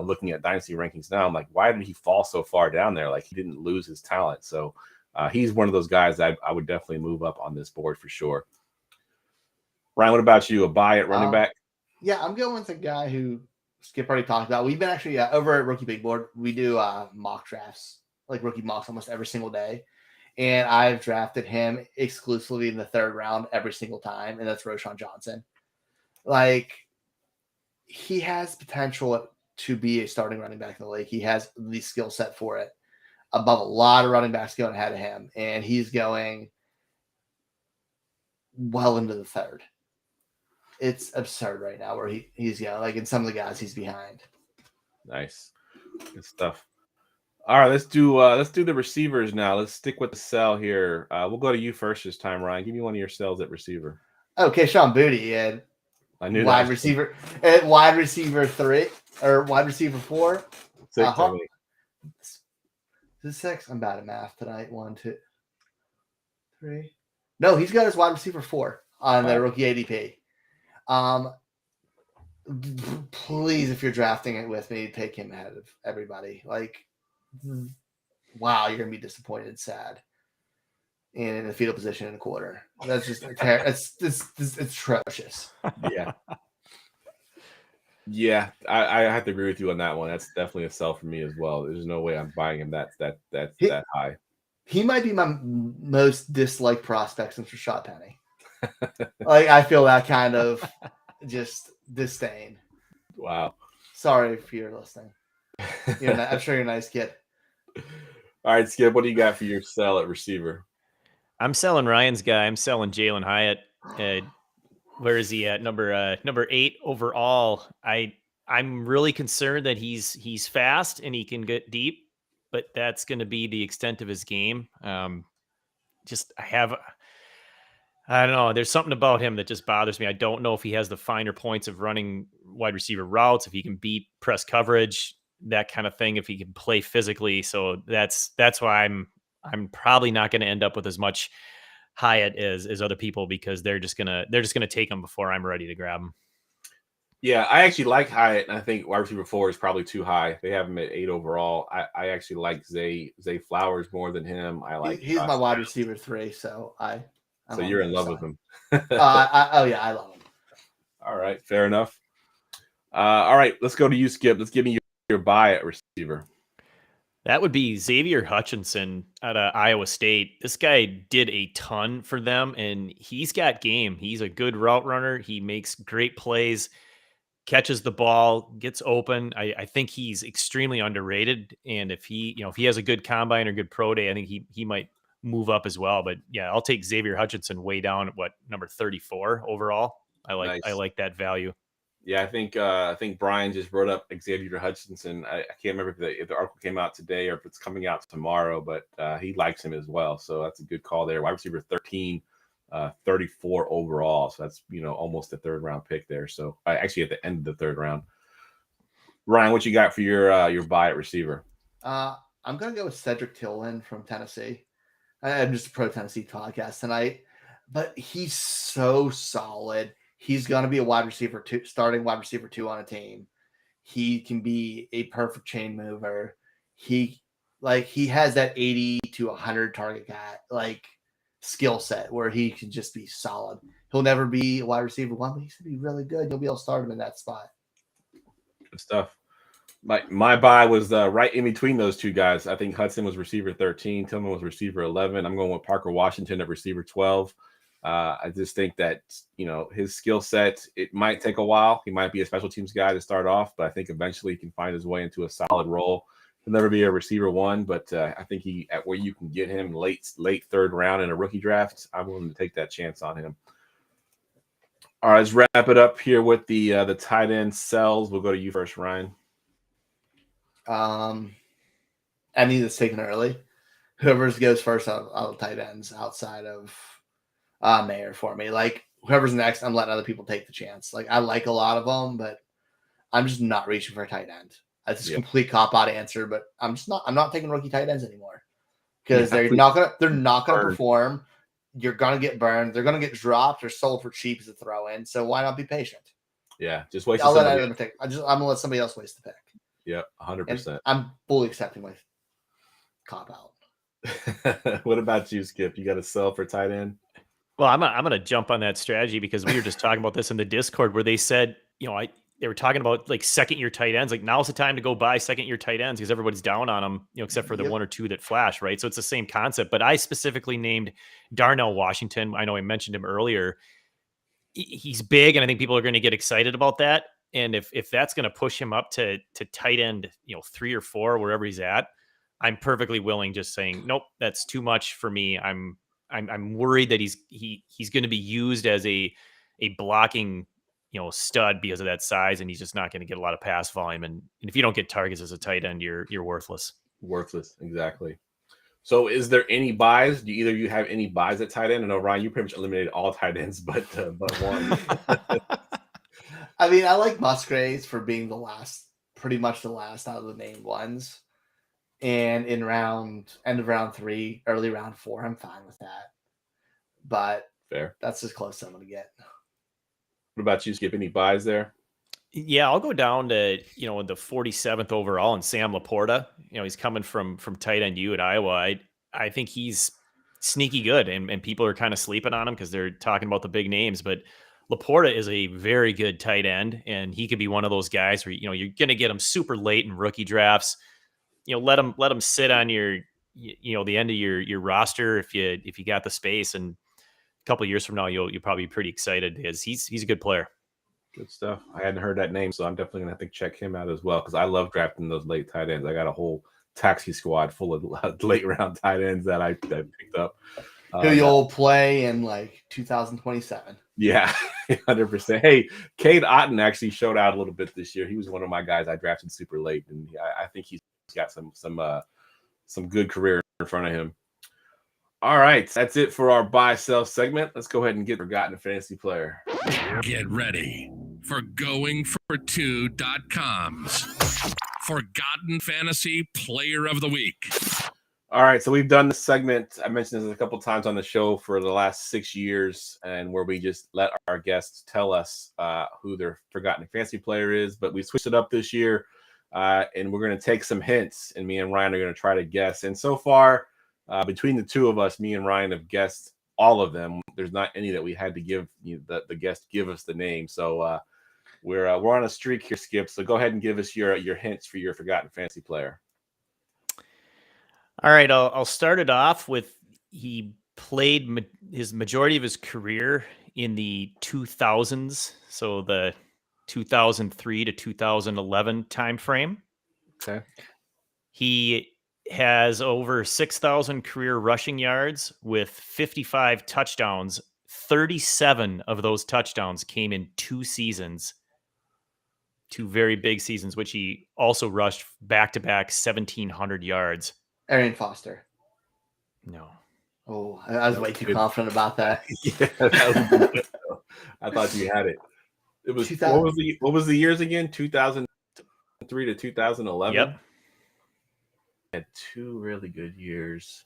[SPEAKER 2] looking at Dynasty rankings now, I'm like, why did he fall so far down there? Like, he didn't lose his talent. So he's one of those guys I would definitely move up on this board for sure. Ryan, what about you? A buy at running back?
[SPEAKER 3] Yeah, I'm going with a guy who Skip already talked about. We've been actually over at Rookie Big Board. We do mock drafts, like rookie mocks, almost every single day. And I've drafted him exclusively in the 3rd round every single time, and that's Roschon Johnson. Like, he has potential to be a starting running back in the league. He has the skill set for it, above a lot of running backs going ahead of him, and he's going well into the 3rd. It's absurd right now where he's like in some of the guys he's behind.
[SPEAKER 2] Nice. Good stuff. All right, let's do the receivers now. Let's stick with the sell here. We'll go to you first this time, Ryan. Give me one of your sells at receiver.
[SPEAKER 3] Okay, Sean Booty and
[SPEAKER 2] I knew
[SPEAKER 3] wide receiver 3 or wide receiver 4.
[SPEAKER 2] 6.
[SPEAKER 3] Is it 6? I'm bad at math tonight. 1, 2, 3. No, he's got his wide receiver 4 on the rookie ADP. Please, if you're drafting it with me, take him ahead of everybody. Like, wow, you're gonna be disappointed and sad. And in the fetal position in a quarter. That's just it's atrocious.
[SPEAKER 2] Yeah. Yeah, I have to agree with you on that one. That's definitely a sell for me as well. There's no way I'm buying him that high.
[SPEAKER 3] He might be my most disliked prospect since Rashad Penny. Like, I feel that kind of just disdain.
[SPEAKER 2] Wow.
[SPEAKER 3] Sorry if you're listening. I'm sure you're a nice kid.
[SPEAKER 2] All right, Skip, what do you got for your sell at receiver?
[SPEAKER 4] I'm selling Ryan's guy. I'm selling Jalen Hyatt. Where is he at? Number 8 overall. I'm really concerned that he's fast and he can get deep, but that's going to be the extent of his game. I don't know. There's something about him that just bothers me. I don't know if he has the finer points of running wide receiver routes, if he can beat press coverage, that kind of thing, if he can play physically. So that's why I'm probably not going to end up with as much Hyatt as other people, because they're just gonna take him before I'm ready to grab him.
[SPEAKER 2] Yeah, I actually like Hyatt, and I think wide receiver 4 is probably too high. They have him at 8 overall. I actually like Zay Flowers more than him.
[SPEAKER 3] He's my wide receiver 3, so
[SPEAKER 2] so you're in love with him.
[SPEAKER 3] I love him.
[SPEAKER 2] All right, fair enough. All right, let's go to you, Skip. Let's give me your buy at receiver.
[SPEAKER 4] That would be Xavier Hutchinson out of Iowa State. This guy did a ton for them, and he's got game. He's a good route runner. He makes great plays, catches the ball, gets open. I think he's extremely underrated. And if he has a good combine or good pro day, I think he might move up as well. But yeah, I'll take Xavier Hutchinson way down at number 34 overall. I like that value.
[SPEAKER 2] Yeah, I think Brian just brought up Xavier Hutchinson. I can't remember if the article came out today or if it's coming out tomorrow, but he likes him as well. So that's a good call there. Wide receiver 13, 34 overall. So that's almost a 3rd round pick there. So actually at the end of the 3rd round. Ryan, what you got for your buy at receiver?
[SPEAKER 3] I'm gonna go with Cedric Tillman from Tennessee. I'm just a pro Tennessee podcast tonight, but he's so solid. He's going to be a wide receiver 2, starting wide receiver 2 on a team. He can be a perfect chain mover. He Like he has that 80 to 100 target guy, like skill set where he can just be solid. He'll never be a wide receiver one, but he's gonna be really good. You'll be able to start him in that spot.
[SPEAKER 2] Good stuff. My buy was right in between those two guys. I think Hudson was receiver 13. Tillman was receiver 11. I'm going with Parker Washington at receiver 12. I just think that, his skill set, it might take a while. He might be a special teams guy to start off, but I think eventually he can find his way into a solid role. He'll never be a receiver one, but I think at where you can get him late third round in a rookie draft, I'm willing to take that chance on him. All right, let's wrap it up here with the tight end sells. We'll go to you first, Ryan.
[SPEAKER 3] Any that's taken early. Whoever goes first out of tight ends outside of Mayer for me. Like whoever's next, I'm letting other people take the chance. Like I like a lot of them, but I'm just not reaching for a tight end. That's a complete cop-out answer, but I'm not taking rookie tight ends anymore because they're not gonna perform. You're gonna get burned. They're gonna get dropped or sold for cheap as a throw in. So why not be patient?
[SPEAKER 2] Yeah, just wait.
[SPEAKER 3] I'm gonna let somebody else waste the pick.
[SPEAKER 2] Yep, 100%.
[SPEAKER 3] I'm fully accepting my cop-out.
[SPEAKER 2] What about you, Skip? You got to sell for tight end?
[SPEAKER 4] Well, I'm gonna jump on that strategy because we were just talking about this in the Discord where they said, they were talking about like second-year tight ends. Like now's the time to go buy second-year tight ends because everybody's down on them, except for the one or two that flash, right? So it's the same concept. But I specifically named Darnell Washington. I know I mentioned him earlier. He's big, and I think people are going to get excited about that. And if that's going to push him up to tight end, 3 or 4, wherever he's at, I'm perfectly willing just saying, nope, that's too much for me. I'm worried that he's going to be used as a blocking stud because of that size, and he's just not going to get a lot of pass volume. And if you don't get targets as a tight end, you're worthless.
[SPEAKER 2] Worthless, exactly. So is there any buys? Do either of you have any buys at tight end? I know, Ryan, you pretty much eliminated all tight ends but one.
[SPEAKER 3] I mean, I like Musgraves for being pretty much the last out of the named ones. And in end of round 3, early round 4, I'm fine with that. But
[SPEAKER 2] fair.
[SPEAKER 3] That's as close as I'm going to get.
[SPEAKER 2] What about you, Skip? Any buys there?
[SPEAKER 4] Yeah, I'll go down to, the 47th overall and Sam Laporta. He's coming from tight end U at Iowa. I think he's sneaky good, and people are kind of sleeping on him because they're talking about the big names. But Laporta is a very good tight end, and he could be one of those guys where, you're going to get him super late in rookie drafts. Let him sit on your, the end of your roster if you got the space, and a couple of years from now, you'll probably be pretty excited because he's a good player.
[SPEAKER 2] Good stuff. I hadn't heard that name, so I'm definitely gonna have to check him out as well because I love drafting those late tight ends. I got a whole taxi squad full of late round tight ends that I picked up.
[SPEAKER 3] Who you'll play in like 2027.
[SPEAKER 2] Yeah, 100%. Hey, Cade Otton actually showed out a little bit this year. He was one of my guys I drafted super late, and I think he's got some good career in front of him. All right, that's it for our buy sell segment. Let's go ahead and get Forgotten Fantasy Player.
[SPEAKER 5] Get ready for GoingFor2.com's Forgotten Fantasy Player of the Week.
[SPEAKER 2] All right, so we've done this segment. I mentioned this a couple times on the show for the last 6 years, and where we just let our guests tell us who their Forgotten Fantasy Player is. But we switched it up this year, and we're going to take some hints, and me and Ryan are going to try to guess. And so far, between the two of us, me and Ryan have guessed all of them. There's not any that we had to give the guest give us the name. So we're on a streak here, Skip. So go ahead and give us your hints for your Forgotten Fantasy Player.
[SPEAKER 4] All right, I'll start it off with he played his majority of his career in the 2000s, so the 2003 to 2011 timeframe.
[SPEAKER 2] Okay.
[SPEAKER 4] He has over 6,000 career rushing yards with 55 touchdowns. 37 of those touchdowns came in 2 seasons, 2 very big seasons, which he also rushed back-to-back 1,700 yards.
[SPEAKER 3] Arian Foster.
[SPEAKER 4] No.
[SPEAKER 3] Oh, I was way too confident about that.
[SPEAKER 2] Yeah, that was good. I thought you had it. It was what was the years again? 2003 to 2011.
[SPEAKER 4] Yep.
[SPEAKER 2] Had 2 really good years.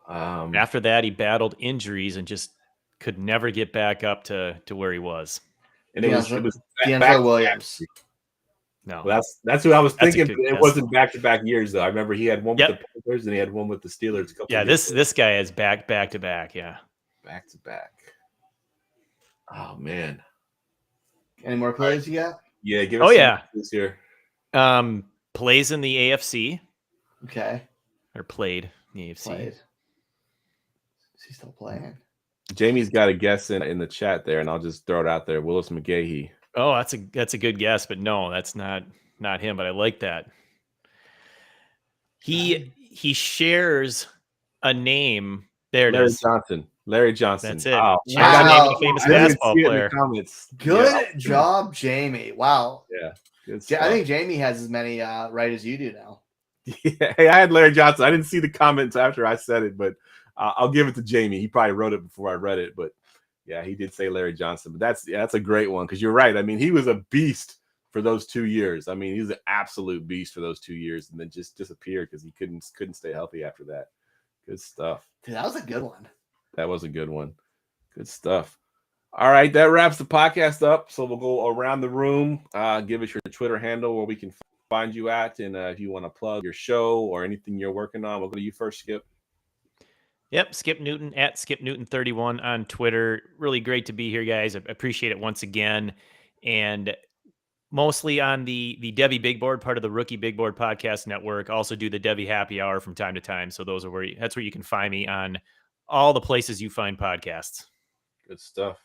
[SPEAKER 4] After that, he battled injuries and just could never get back up to where he was.
[SPEAKER 2] And it was
[SPEAKER 3] D'Angelo Williams.
[SPEAKER 4] No.
[SPEAKER 2] Well, that's who I was
[SPEAKER 4] That's a
[SPEAKER 2] thinking.
[SPEAKER 4] good
[SPEAKER 2] It
[SPEAKER 4] guess.
[SPEAKER 2] wasn't back-to-back years though. I remember he had one
[SPEAKER 4] Yep.
[SPEAKER 2] with the Panthers and he had one with the Steelers. A couple
[SPEAKER 4] Yeah,
[SPEAKER 2] years
[SPEAKER 4] this guy is back to back. Yeah.
[SPEAKER 2] back to back. Oh man.
[SPEAKER 3] Any more clues you got?
[SPEAKER 2] Yeah, give us
[SPEAKER 4] Oh,
[SPEAKER 2] some
[SPEAKER 4] yeah.
[SPEAKER 2] clues here.
[SPEAKER 4] Plays in the AFC
[SPEAKER 3] Okay.
[SPEAKER 4] or played in the AFC.
[SPEAKER 3] Played. Is he still playing?
[SPEAKER 2] Jamie's got a guess in the chat there, and I'll just throw it out there. Willis McGahee.
[SPEAKER 4] Oh, that's a good guess, but no, that's not him. But I like that. He shares a name. There it
[SPEAKER 2] Larry
[SPEAKER 4] is.
[SPEAKER 2] Johnson. Larry Johnson.
[SPEAKER 4] That's it.
[SPEAKER 2] Oh,
[SPEAKER 4] Shares a name
[SPEAKER 3] Wow.
[SPEAKER 4] of a famous
[SPEAKER 2] I didn't
[SPEAKER 4] basketball
[SPEAKER 2] see it in the
[SPEAKER 4] player.
[SPEAKER 2] comments.
[SPEAKER 3] Good job, Jamie. Wow.
[SPEAKER 2] Yeah. Good
[SPEAKER 3] I
[SPEAKER 2] stuff.
[SPEAKER 3] think Jamie has as many right as you do now.
[SPEAKER 2] Yeah. Hey, I had Larry Johnson. I didn't see the comments after I said it, but I'll give it to Jamie. He probably wrote it before I read it, but yeah, he did say Larry Johnson. But that's a great one because you're right. I mean, he was a beast for those 2 years. I mean, he was an absolute beast for those 2 years, and then just disappeared because he couldn't stay healthy after that. Good stuff.
[SPEAKER 3] Dude, that was a good one.
[SPEAKER 2] That was a good one. Good stuff. All right, that wraps the podcast up. So we'll go around the room. Give us your Twitter handle where we can find you at, and if you want to plug your show or anything you're working on, we'll go to you first, Skip.
[SPEAKER 4] Yep, Skip Newton at Skip Newton 31 on Twitter. Really great to be here, guys. I appreciate it once again, and mostly on the Devy Big Board, part of the Rookie Big Board Podcast Network. Also do the Devy Happy Hour from time to time. So those are that's where you can find me on all the places you find podcasts.
[SPEAKER 2] Good stuff.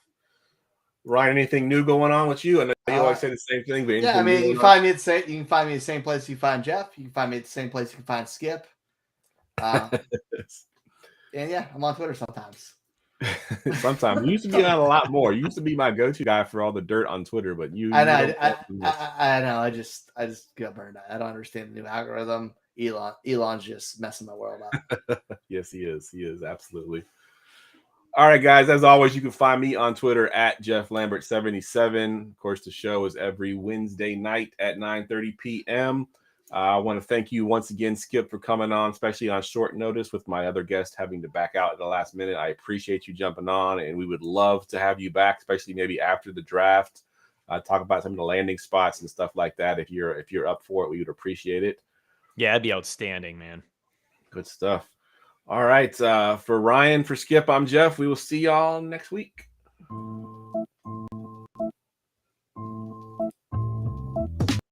[SPEAKER 2] Ryan, anything new going on with you? I know you always say the same thing, but
[SPEAKER 3] Yeah, I mean, you can find me at the same place you find Jeff. You can find me at the same place you can find Skip. And yeah, I'm on Twitter sometimes.
[SPEAKER 2] Sometimes you used to be on a lot more. You used to be my go-to guy for all the dirt on Twitter, but
[SPEAKER 3] I know. I just got burned out. I don't understand the new algorithm. Elon's just messing my world up.
[SPEAKER 2] Yes, he is. He is absolutely. All right, guys. As always, you can find me on Twitter at Jeff Lambert77. Of course, the show is every Wednesday night at 9:30 p.m. I want to thank you once again, Skip, for coming on, especially on short notice with my other guest having to back out at the last minute. I appreciate you jumping on, and we would love to have you back, especially maybe after the draft. Talk about some of the landing spots and stuff like that. If you're up for it, we would appreciate it.
[SPEAKER 4] Yeah, it'd be outstanding, man.
[SPEAKER 2] Good stuff. All right. For Ryan, for Skip, I'm Jeff. We will see y'all next week.